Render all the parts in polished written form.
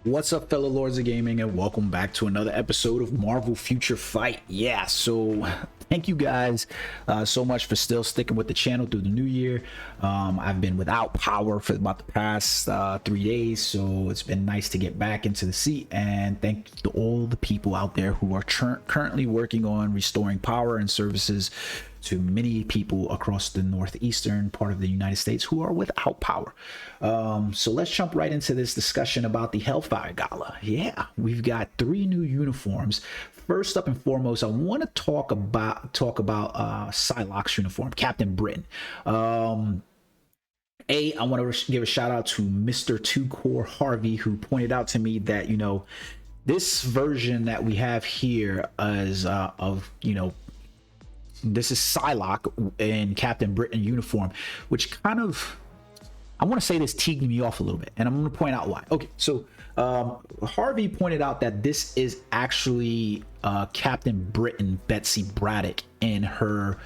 What's up, fellow lords of gaming, and welcome back to another episode of Marvel Future Fight. Yeah, so thank you guys so much for still sticking with the channel through the new year. I've been without power for about the past 3 days, so it's been nice to get back into the seat. And thank you to all the people out there who are currently working on restoring power and services to many people across the northeastern part of the United States who are without power. So let's jump right into this discussion about the Hellfire Gala. Yeah, we've got 3 new uniforms. First up and foremost, I want to talk about Psylocke's uniform, Captain Britain. I want to give a shout out to Mr. Two Core Harvey, who pointed out to me that, you know, this version that we have here is this is Psylocke in Captain Britain uniform, which kind of, I want to say this teagued me off a little bit, and I'm going to point out why. Okay, so Harvey pointed out that this is actually Captain Britain Betsy Braddock in her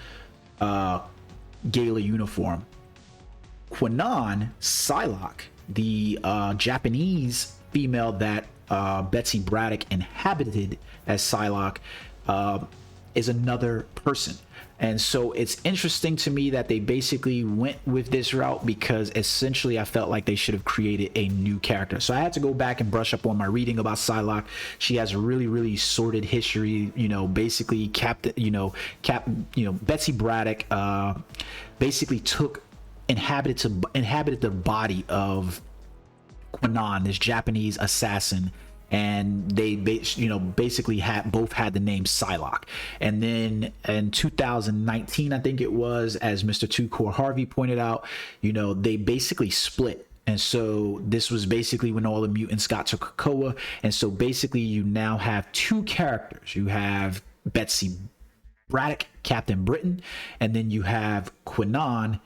Gala uniform. Quinnan, Psylocke, the Japanese female that Betsy Braddock inhabited as Psylocke, is another person. And so it's interesting to me that they basically went with this route, because essentially I felt like they should have created a new character. So I had to go back and brush up on my reading about Psylocke. She has a really sordid history. You know, basically Betsy Braddock basically inhabited the body of Quinnan, this Japanese assassin, and they basically both had the name Psylocke. And then in 2019, I think it was, as Mr. Two Core Harvey pointed out, you know, they basically split. And so this was basically when all the mutants got to Krakoa. And so basically you now have 2 characters. You have Betsy Braddock, Captain Britain, and then you have Quinnan,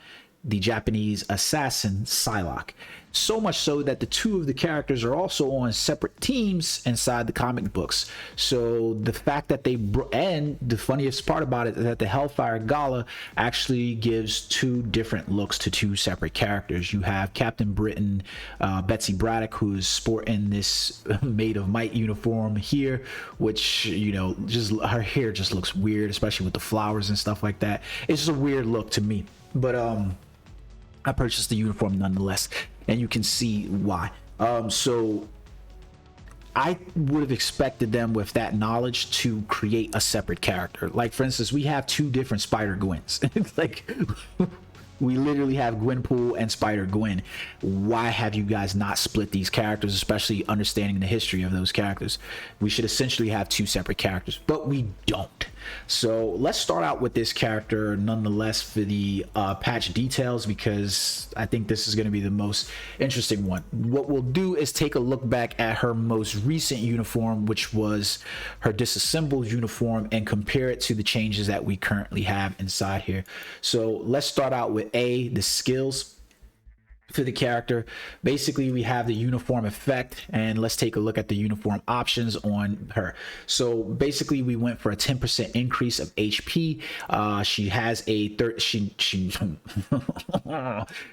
the Japanese assassin, Psylocke. So much so that the 2 of the characters are also on separate teams inside the comic books. So the fact that and the funniest part about it is that the Hellfire Gala actually gives 2 different looks to 2 separate characters. You have Captain Britain, Betsy Braddock, who's sporting this Maid of Might uniform here, which, you know, just her hair just looks weird, especially with the flowers and stuff like that. It's just a weird look to me. But I purchased the uniform nonetheless, and you can see why. So I would have expected them, with that knowledge, to create a separate character. Like, for instance, we have 2 different Spider-Gwens. Like, we literally have Gwenpool and Spider-Gwen. Why have you guys not split these characters, especially understanding the history of those characters? We should essentially have 2 separate characters, but we don't. So let's start out with this character nonetheless for the patch details, because I think this is going to be the most interesting one. What we'll do is take a look back at her most recent uniform, which was her disassembled uniform, and compare it to the changes that we currently have inside here. So let's start out with the skills for the character. Basically, we have the uniform effect, and let's take a look at the uniform options on her. So basically, we went for a 10% increase of HP. She has a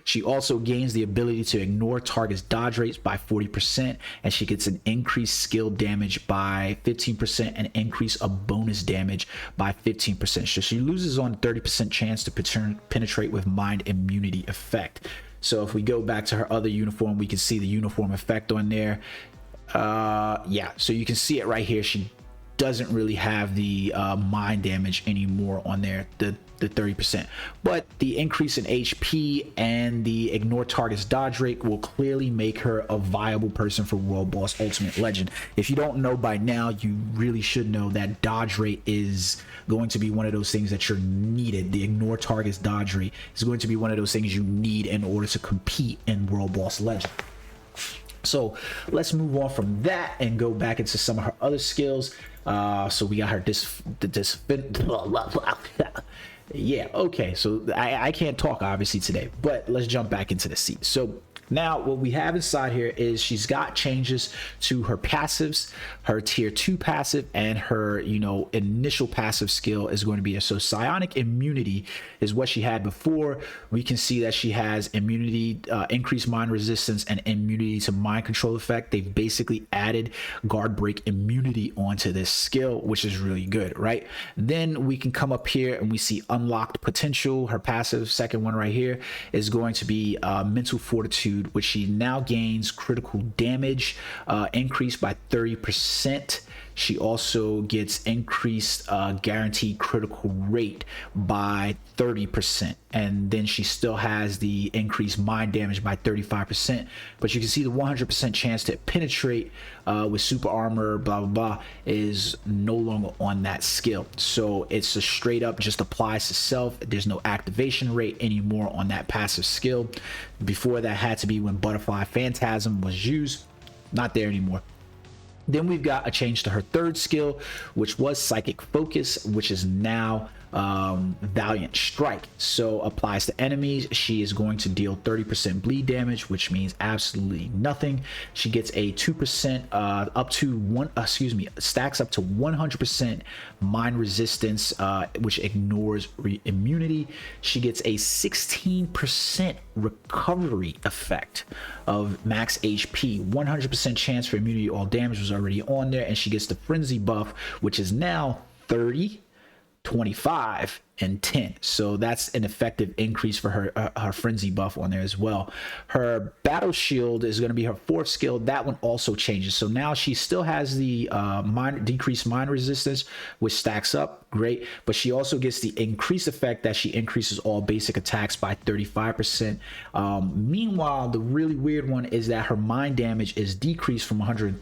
she also gains the ability to ignore targets' dodge rates by 40%, and she gets an increased skill damage by 15% and increase of bonus damage by 15%. So she loses on 30% chance to penetrate with mind immunity effect. So if we go back to her other uniform, we can see the uniform effect on there. Yeah, so you can see it right here. She doesn't really have the mind damage anymore on there, the 30%, but the increase in HP and the ignore targets dodge rate will clearly make her a viable person for World Boss Ultimate Legend. If you don't know by now, you really should know that dodge rate is going to be one of those things that you're needed. The ignore targets dodge rate is going to be one of those things you need in order to compete in World Boss Legend. So let's move on from that and go back into some of her other skills. So we got her yeah, okay, so I can't talk obviously today, but let's jump back into the seat. So Now, what we have inside here is she's got changes to her passives, her tier 2 passive, and her, initial passive skill is going to be so psionic immunity is what she had before. We can see that she has immunity, increased mind resistance, and immunity to mind control effect. They've basically added guard break immunity onto this skill, which is really good, right? Then we can come up here and we see unlocked potential. Her passive, second one right here, is going to be mental fortitude, which she now gains critical damage increased by 30%. She also gets increased guaranteed critical rate by 30%. And then she still has the increased mind damage by 35%. But you can see the 100% chance to penetrate with super armor, blah, blah, blah, is no longer on that skill. So it's a straight up just applies to self. There's no activation rate anymore on that passive skill. Before that had to be when Butterfly Phantasm was used. Not there anymore. Then we've got a change to her third skill, which was Psychic Focus, which is now Valiant Strike. So applies to enemies. She is going to deal 30% bleed damage, which means absolutely nothing. She gets a 2% stacks up to 100% mind resistance, which ignores immunity. She gets a 16% recovery effect of max HP. 100% chance for immunity to all damage was already on there, and she gets the frenzy buff, which is now 30, 25, and 10. So that's an effective increase for her frenzy buff on there as well. Her battle shield is going to be her fourth skill. That one also changes. So now she still has the decreased mind resistance, which stacks up great, but she also gets the increased effect that she increases all basic attacks by 35%. Meanwhile, the really weird one is that her mind damage is decreased from 133%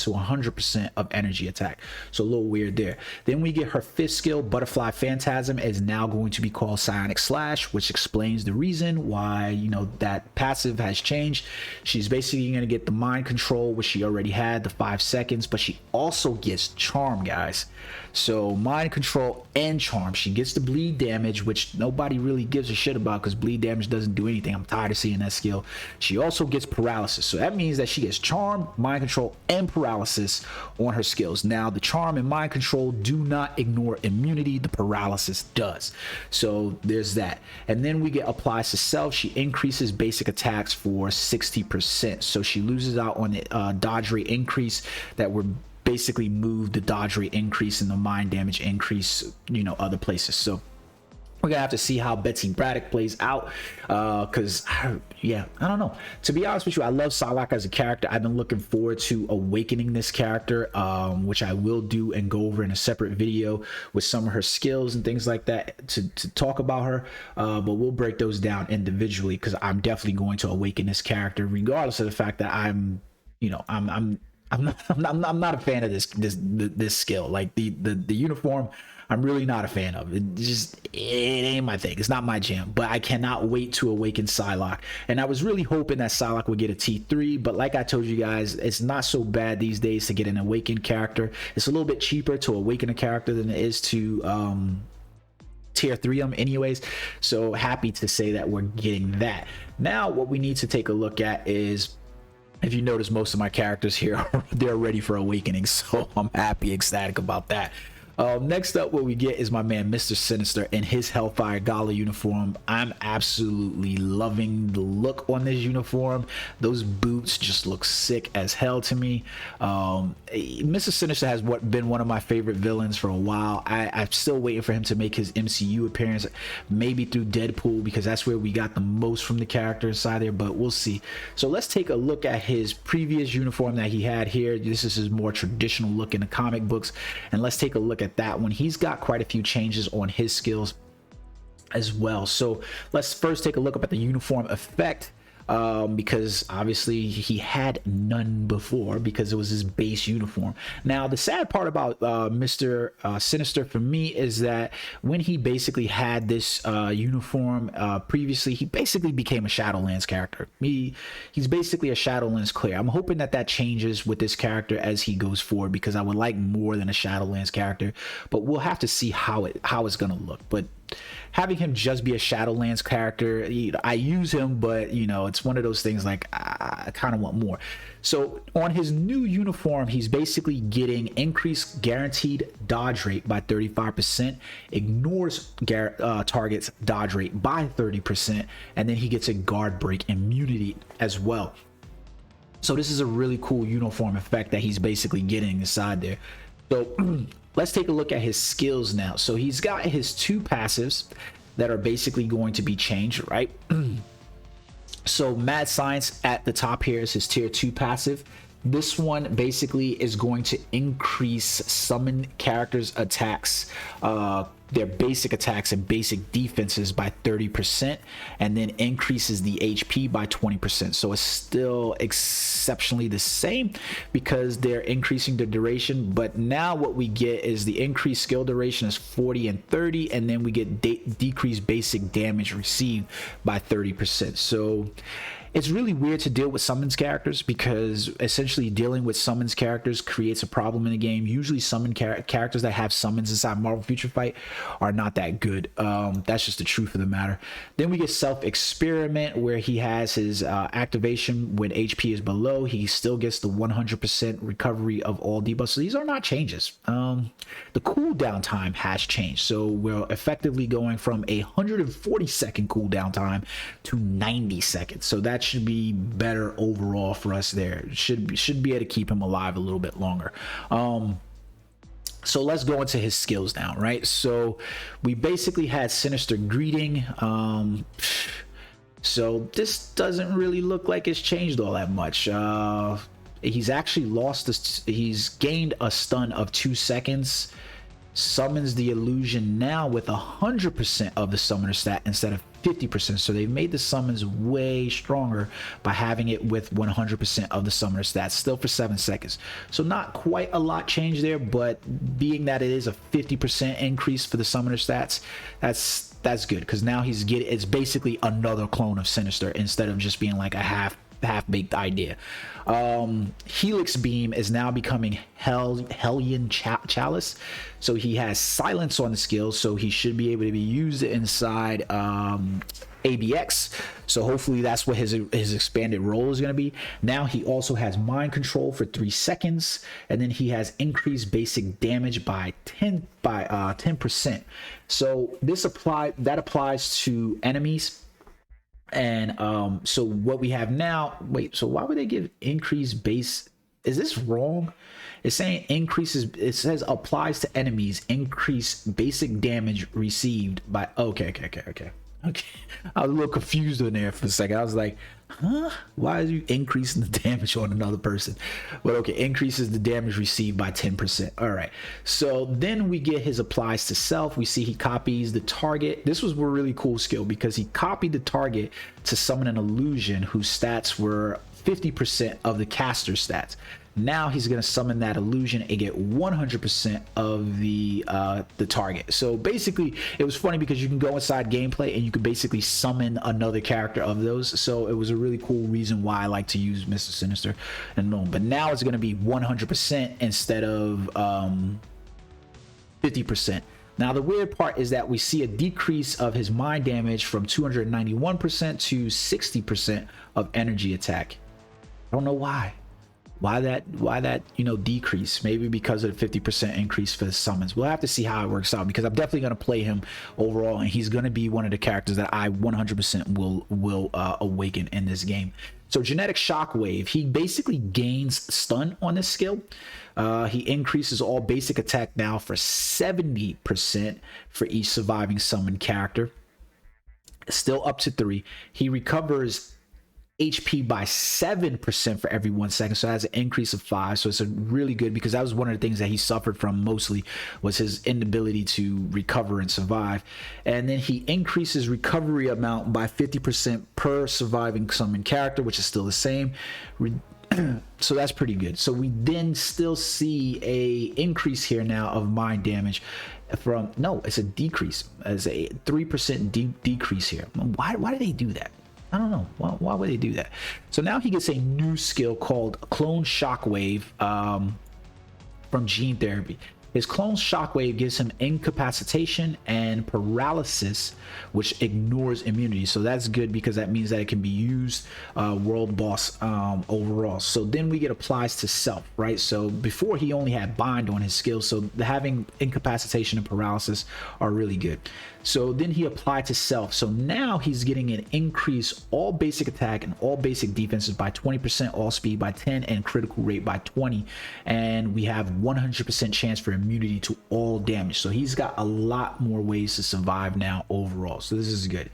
to 100% of energy attack. So a little weird there. Then we get her fifth skill, Butterfly Phantasm, is now going to be called Psionic Slash, which explains the reason why that passive has changed. She's basically going to get the mind control, which she already had, the 5 seconds, but she also gets charm, guys. So mind control and charm. She gets the bleed damage, which nobody really gives a shit about because bleed damage doesn't do anything. I'm tired of seeing that skill. She also gets paralysis. So that means that she gets charm, mind control, and paralysis on her skills. Now, the charm and mind control do not ignore immunity. The paralysis does. So there's that. And then we get applies to self. She increases basic attacks for 60%. So she loses out on the dodge rate increase that were basically move the dodge rate increase and the mind damage increase, other places. So we're gonna have to see how Betsy Braddock plays out, because I don't know. To be honest with you, I love Psylocke as a character. I've been looking forward to awakening this character, which I will do and go over in a separate video with some of her skills and things like that to talk about her, but we'll break those down individually because I'm definitely going to awaken this character regardless of the fact that I'm not a fan of this skill. Like the uniform, I'm really not a fan of it. It ain't my thing. It's not my jam. But I cannot wait to awaken Psylocke. And I was really hoping that Psylocke would get a T3, but like I told you guys, it's not so bad these days to get an awakened character. It's a little bit cheaper to awaken a character than it is to tier 3 them anyways. So happy to say that we're getting that. Now what we need to take a look at is, if you notice, most of my characters here, they're ready for awakening, so I'm happy, ecstatic about that. Next up, what we get is my man Mr. Sinister in his Hellfire Gala uniform. I'm absolutely loving the look on this uniform. Those boots just look sick as hell to me. Mr. Sinister has been one of my favorite villains for a while. I'm still waiting for him to make his MCU appearance, maybe through Deadpool, because that's where we got the most from the character inside there, but we'll see. So let's take a look at his previous uniform that he had here. This is his more traditional look in the comic books, and let's take a look at that one. He's got quite a few changes on his skills as well. So let's first take a look up at the uniform effect, because obviously he had none before because it was his base uniform. Now the sad part about Mr. Sinister for me is that when he basically had this uniform previously, he basically became a Shadowlands character. He's basically a Shadowlands clear. I'm hoping that changes with this character as he goes forward, because I would like more than a Shadowlands character, but we'll have to see how it's gonna look. But having him just be a Shadowlands character, I use him, but it's one of those things like I kind of want more. So on his new uniform, he's basically getting increased guaranteed dodge rate by 35%, ignores targets dodge rate by 30%, and then he gets a guard break immunity as well. So this is a really cool uniform effect that he's basically getting inside there. So let's take a look at his skills now. So he's got his 2 passives that are basically going to be changed, right? So Mad Science at the top here is his tier 2 passive. This one basically is going to increase summon characters' attacks, their basic attacks and basic defenses by 30%, and then increases the HP by 20%. So it's still exceptionally the same because they're increasing the duration, but now what we get is the increased skill duration is 40 and 30, and then we get decreased basic damage received by 30%. So it's really weird to deal with summons characters because essentially dealing with summons characters creates a problem in the game. Usually summon characters that have summons inside Marvel Future Fight are not that good. That's just the truth of the matter. Then we get Self-Experiment, where he has his activation when HP is below. He still gets the 100% recovery of all debuffs. So these are not changes. The cooldown time has changed. So we're effectively going from a 140-second cooldown time to 90 seconds. So that should be better overall for us there. Should be able to keep him alive a little bit longer. So let's go into his skills now, right? So we basically had Sinister Greeting. So this doesn't really look like it's changed all that much. He's actually he's gained a stun of 2 seconds. Summons the illusion now with 100% of the summoner stat instead of 50%. So they've made the summons way stronger by having it with 100% of the summoner stats, still for 7 seconds. So not quite a lot change there, but being that it is a 50% increase for the summoner stats, that's good, because now it's basically another clone of Sinister instead of just being like a half-baked idea. Helix Beam is now becoming Hellion Chalice, so he has silence on the skill, so he should be able to be used inside ABX. So hopefully that's what his expanded role is going to be. Now he also has mind control for 3 seconds, and then he has increased basic damage by 10%. So that applies to enemies. And so what we have now, so why would they give increased base? Is this wrong? It's saying increases, it says applies to enemies, increase basic damage received by, okay. I was a little confused in there for a second. I was like, huh? Why are you increasing the damage on another person? But okay, increases the damage received by 10%. All right. So then we get his applies to self. We see he copies the target. This was a really cool skill because he copied the target to summon an illusion whose stats were 50% of the caster stats. Now he's going to summon that illusion and get 100% of the target. So basically, it was funny because you can go inside gameplay and you can basically summon another character of those. So it was a really cool reason why I like to use Mr. Sinister and Gnome. But now it's going to be 100% instead of 50%. Now the weird part is that we see a decrease of his mind damage from 291% to 60% of energy attack. I don't know why. Why that decrease? Maybe because of the 50% increase for the summons. We'll have to see how it works out, because I'm definitely going to play him overall, and he's going to be one of the characters that I 100% will awaken in this game. So Genetic Shockwave, he basically gains stun on this skill. He increases all basic attack now for 70% for each surviving summoned character. Still up to 3. He recovers HP by 7% for every 1 second, so that's an increase of 5. So it's a really good, because that was one of the things that he suffered from mostly, was his inability to recover and survive. And then he increases recovery amount by 50% per surviving summoned character, which is still the same. So that's pretty good. So we then still see a increase here now of mind damage from, no, it's a decrease, as a 3% decrease here. Why do they do that? I don't know. Why would they do that? So now he gets a new skill called Clone Shockwave from Gene Therapy. His clone Shockwave gives him incapacitation and paralysis, which ignores immunity. So that's good because that means that it can be used world boss overall. So then we get applies to self, right? So before he only had bind on his skills, so having incapacitation and paralysis are really good. So then he applied to self. So now he's getting an increase all basic attack and all basic defenses by 20%, all speed by 10, and critical rate by 20. And we have 100% chance for immunity to all damage. So he's got a lot more ways to survive now overall. So this is good.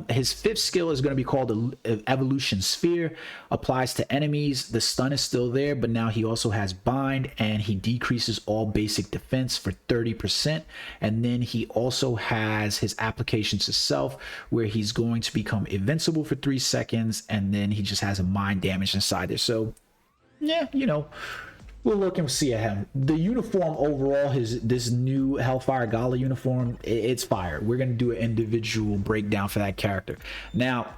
His fifth skill is going to be called the Evolution Sphere. Applies to enemies. The stun is still there, but now he also has bind, and he decreases all basic defense for 30%. And then he also has his application to self, where he's going to become invincible for 3 seconds, and then he just has a mind damage inside there. So yeah, you know, we'll look and see at him. The uniform overall, this new Hellfire Gala uniform, it's fire. We're going to do an individual breakdown for that character. Now,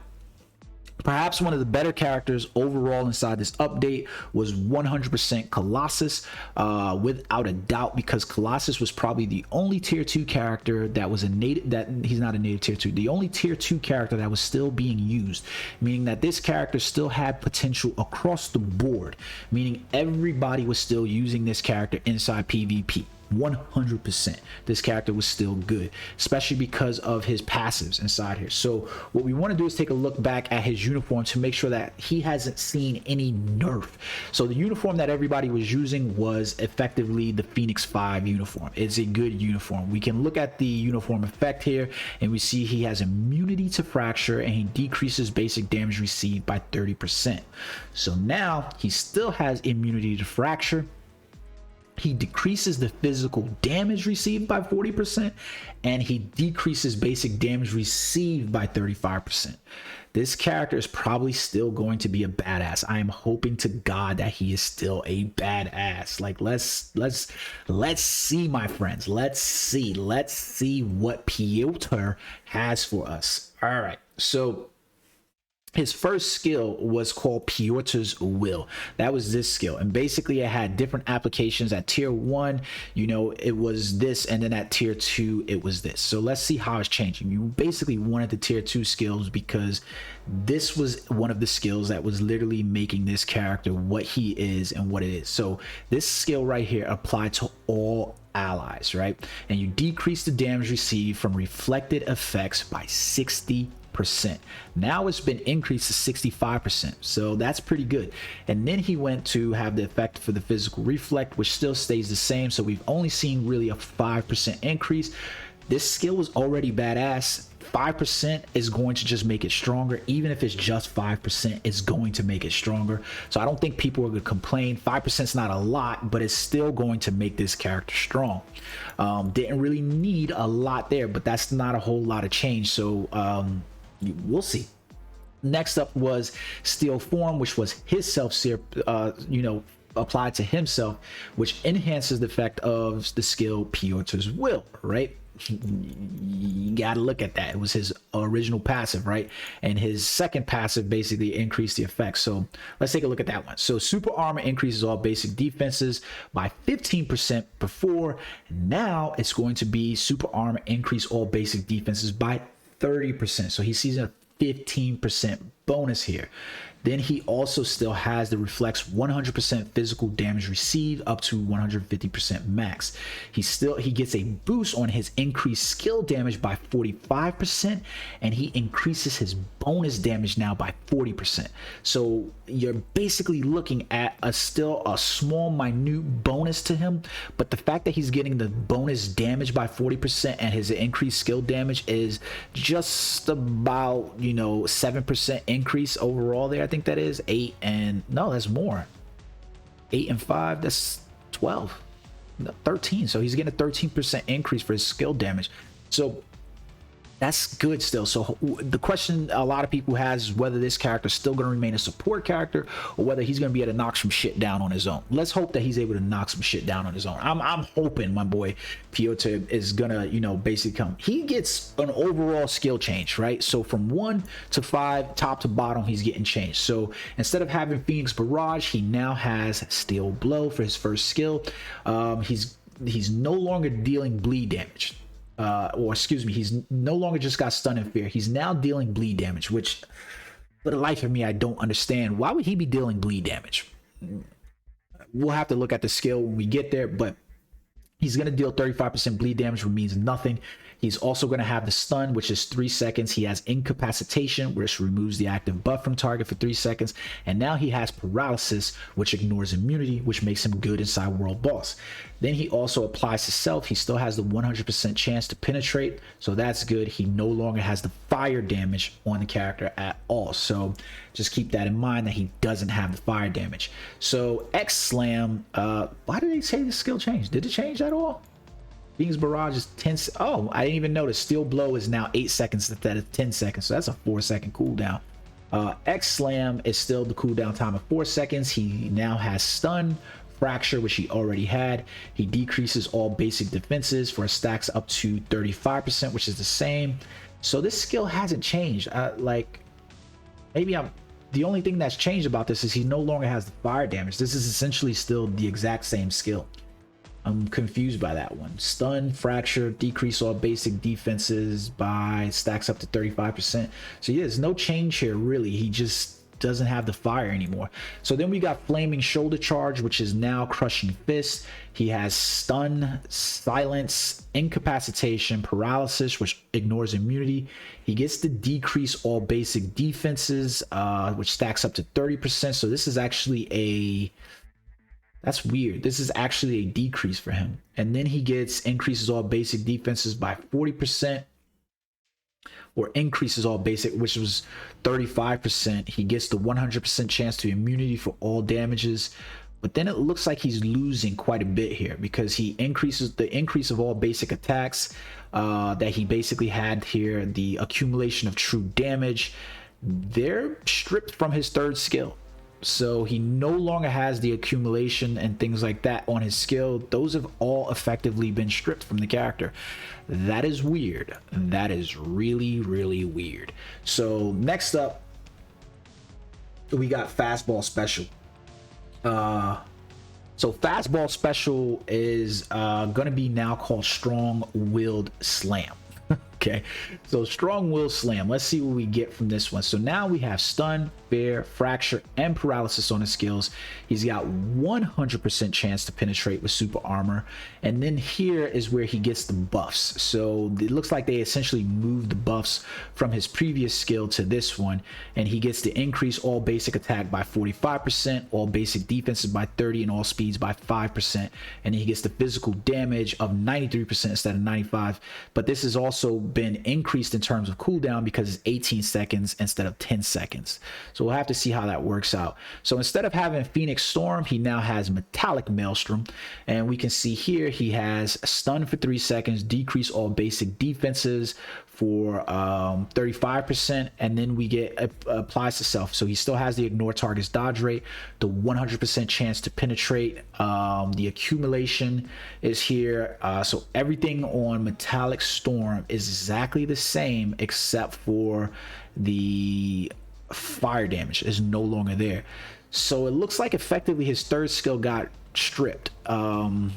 perhaps one of the better characters overall inside this update was 100% Colossus, without a doubt, because Colossus was probably the only tier 2 character that was a native, that he's not a native tier 2, the only tier 2 character that was still being used, meaning that this character still had potential across the board, meaning everybody was still using this character inside PvP. 100% this character was still good, especially because of his passives inside here. So what we want to do is take a look back at his uniform to make sure that he hasn't seen any nerf. So the uniform that everybody was using was effectively the Phoenix 5 uniform. It's a good uniform. We can look at the uniform effect here, and we see he has immunity to fracture, and he decreases basic damage received by 30%. So now he still has immunity to fracture. He decreases the physical damage received by 40%, and he decreases basic damage received by 35%. This character is probably still going to be a badass. I am hoping to God that he is still a badass. Like, let's see, my friends. Let's see what Piotr has for us. All right, so his first skill was called Piotr's Will. That was this skill, and basically it had different applications. At tier 1, you know, it was this, and then at tier 2 it was this. So let's see how it's changing. You basically wanted the tier 2 skills because this was one of the skills that was literally making this character what he is and what it is. So this skill right here applied to all allies, right? And you decrease the damage received from reflected effects by 60%. Now it's been increased to 65%, so that's pretty good. And then he went to have the effect for the physical reflect, which still stays the same, so we've only seen really a 5% increase. This skill was already badass. 5% is going to just make it stronger. Even if it's just 5%, it's going to make it stronger. So I don't think people are going to complain. 5% is not a lot, but it's still going to make this character strong. Didn't really need a lot there, but that's not a whole lot of change. So we'll see. Next up was Steel Form, which was his self-sear, applied to himself, which enhances the effect of the skill Piotr's Will, right? You gotta look at that. It was his original passive, right? And his second passive basically increased the effect. So let's take a look at that one. So super armor increases all basic defenses by 15% before. Now it's going to be super armor increase all basic defenses by 30%. So he sees a 15% bonus here. Then he also still has the reflects 100% physical damage received up to 150% max. He gets a boost on his increased skill damage by 45%, and he increases his bonus damage now by 40%. So you're basically looking at still a small minute bonus to him, but the fact that he's getting the bonus damage by 40% and his increased skill damage is just about 7% increase overall there. I think that is 8, and no, that's more. 8 and 5, that's 12, 13. So he's getting a 13% increase for his skill damage. So that's good still. So the question a lot of people has is whether this character is still going to remain a support character or whether he's going to be able to knock some shit down on his own. Let's hope that he's able to knock some shit down on his own. I'm hoping my boy Piotr is gonna basically come. He gets an overall skill change, right? So from 1 to 5, top to bottom, he's getting changed. So instead of having Phoenix Barrage, he now has Steel Blow for his first skill. He's he's no longer dealing bleed damage. Or excuse me, he's no longer just got stun and fear. He's now dealing bleed damage, which for the life of me, I don't understand. Why would he be dealing bleed damage? We'll have to look at the skill when we get there, but he's going to deal 35% bleed damage, which means nothing. He's also going to have the stun, which is 3 seconds. He has incapacitation, which removes the active buff from target for 3 seconds. And now he has paralysis, which ignores immunity, which makes him good inside world boss. Then he also applies to self. He still has the 100% chance to penetrate, so that's good. He no longer has the fire damage on the character at all. So just keep that in mind that he doesn't have the fire damage. So X Slam, why did they say the skill changed? Did it change at all? Being's Barrage is 10. Oh, I didn't even notice. Steel Blow is now 8 seconds instead of 10 seconds. So that's a 4-second cooldown. X Slam is still the cooldown time of 4 seconds. He now has Stun, Fracture, which he already had. He decreases all basic defenses for stacks up to 35%, which is the same. So this skill hasn't changed. The only thing that's changed about this is he no longer has the fire damage. This is essentially still the exact same skill. I'm confused by that one. Stun, Fracture, decrease all basic defenses by stacks up to 35%. So yeah, there's no change here really. He just doesn't have the fire anymore. So then we got Flaming Shoulder Charge, which is now Crushing Fist. He has Stun, Silence, Incapacitation, Paralysis, which ignores immunity. He gets to decrease all basic defenses, which stacks up to 30%. So this is actually that's weird. This is actually a decrease for him. And then he increases all basic defenses by 40%, or increases all basic, which was 35%. He gets the 100% chance to immunity for all damages. But then it looks like he's losing quite a bit here, because he increases the increase of all basic attacks that he basically had here, the accumulation of true damage. They're stripped from his third skill. So he no longer has the accumulation and things like that on his skill. Those have all effectively been stripped from the character. That is weird. That is really, really weird. So next up, we got Fastball Special. So Fastball Special is gonna be now called Strong Willed Slam. Okay, so Strong Will Slam. Let's see what we get from this one. So now we have Stun, Fear, Fracture, and Paralysis on his skills. He's got 100% chance to penetrate with Super Armor. And then here is where he gets the buffs. So it looks like they essentially moved the buffs from his previous skill to this one. And he gets to increase all basic attack by 45%, all basic defenses by 30%, and all speeds by 5%. And he gets the physical damage of 93% instead of 95%. But this has also been increased in terms of cooldown because it's 18 seconds instead of 10 seconds. So we'll have to see how that works out. So instead of having Phoenix Storm, he now has Metallic Maelstrom. And we can see here he has Stun for 3 seconds, decrease all basic defenses for 35%, and then we get applies to self. So he still has the ignore target's dodge rate, the 100% chance to penetrate, the accumulation is here. So everything on Metallic Storm is exactly the same except for the fire damage is no longer there. So it looks like effectively his third skill got stripped. We'll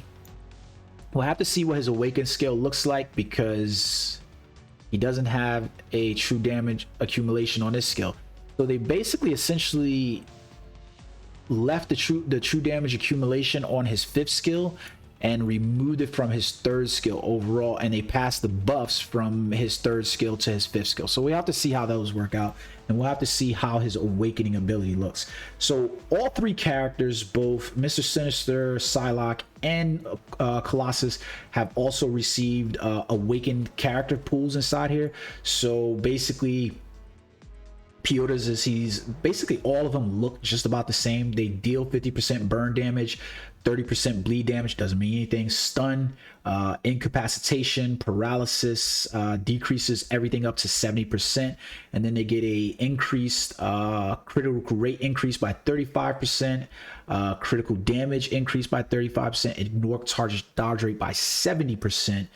have to see what his awakened skill looks like, because he doesn't have a true damage accumulation on this skill. So they basically essentially left the true damage accumulation on his 5th skill and removed it from his 3rd skill overall, and they passed the buffs from his 3rd skill to his 5th skill. So we have to see how those work out, and we'll have to see how his awakening ability looks. So all 3 characters, both Mr. Sinister, Psylocke, and Colossus, have also received awakened character pools inside here. So basically, Piotrs is basically all of them look just about the same. They deal 50% burn damage, 30% bleed damage, doesn't mean anything. Stun, incapacitation, paralysis, decreases everything up to 70%, and then they get a increased critical rate increase by 35%, critical damage increase by 35%, ignore target dodge rate by 70%.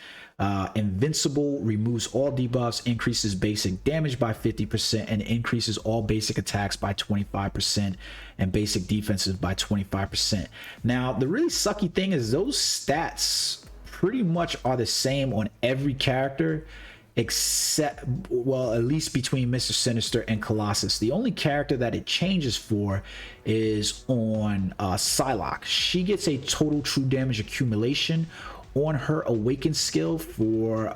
Invincible removes all debuffs, increases basic damage by 50%, and increases all basic attacks by 25% and basic defenses by 25%. Now, the really sucky thing is those stats pretty much are the same on every character, except, well, at least between Mr. Sinister and Colossus. The only character that it changes for is on Psylocke. She gets a total true damage accumulation on her awakened skill for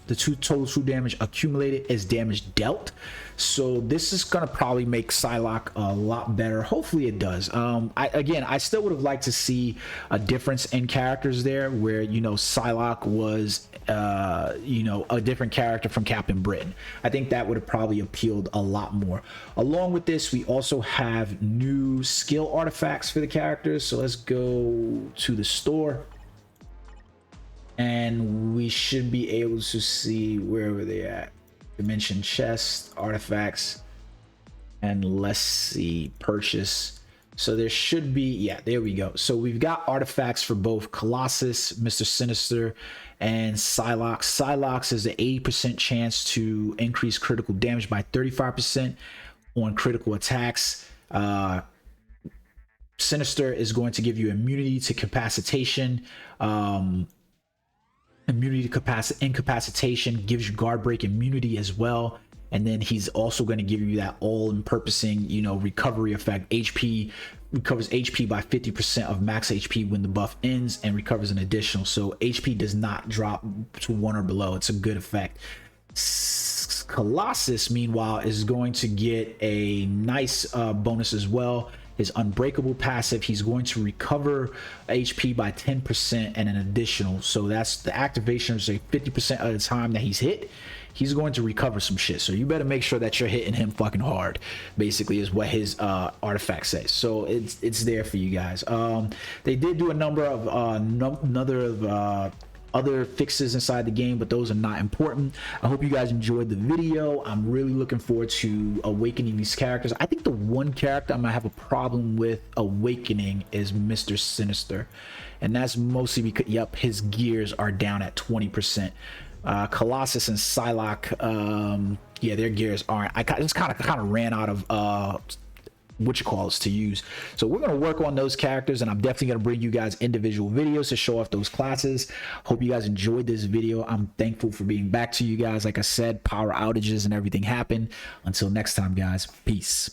the total true damage accumulated is damage dealt. So this is gonna probably make Psylocke a lot better. Hopefully it does. I still would have liked to see a difference in characters there, where, you know, Psylocke was you know, a different character from Captain Britain. I think that would have probably appealed a lot more. Along with this, we also have new skill artifacts for the characters. So let's go to the store, and we should be able to see where were they at. Dimension chest, artifacts, and let's see, purchase. So there should be, yeah, there we go. So we've got artifacts for both Colossus, Mr. Sinister, and Psylocke. Psylocke is an 80% chance to increase critical damage by 35% on critical attacks. Sinister is going to give you immunity to capacitation. Immunity to incapacitation gives you guard break immunity as well, and then he's also going to give you that all-encompassing, you know, recovery effect. HP recovers HP by 50% of max HP when the buff ends, and recovers an additional, so HP does not drop to 1 or below. It's a good effect. Colossus, meanwhile, is going to get a nice bonus as well. His unbreakable passive, he's going to recover HP by 10% and an additional, so that's the activation, say 50% of the time that he's hit, he's going to recover some shit. So you better make sure that you're hitting him fucking hard, basically, is what his artifact says. So it's there for you guys. They did do a number of other fixes inside the game, but those are not important. I hope you guys enjoyed the video. I'm really looking forward to awakening these characters. I think the one character I'm gonna have a problem with awakening is Mr. Sinister, and that's mostly because, yep, his gears are down at 20%. Colossus and Psylocke, yeah, their gears aren't. I just kind of ran out of to use, so we're going to work on those characters, and I'm definitely going to bring you guys individual videos to show off those classes. Hope you guys enjoyed this video. I'm thankful for being back to you guys. Like I said, power outages and everything happened. Until next time, guys, peace.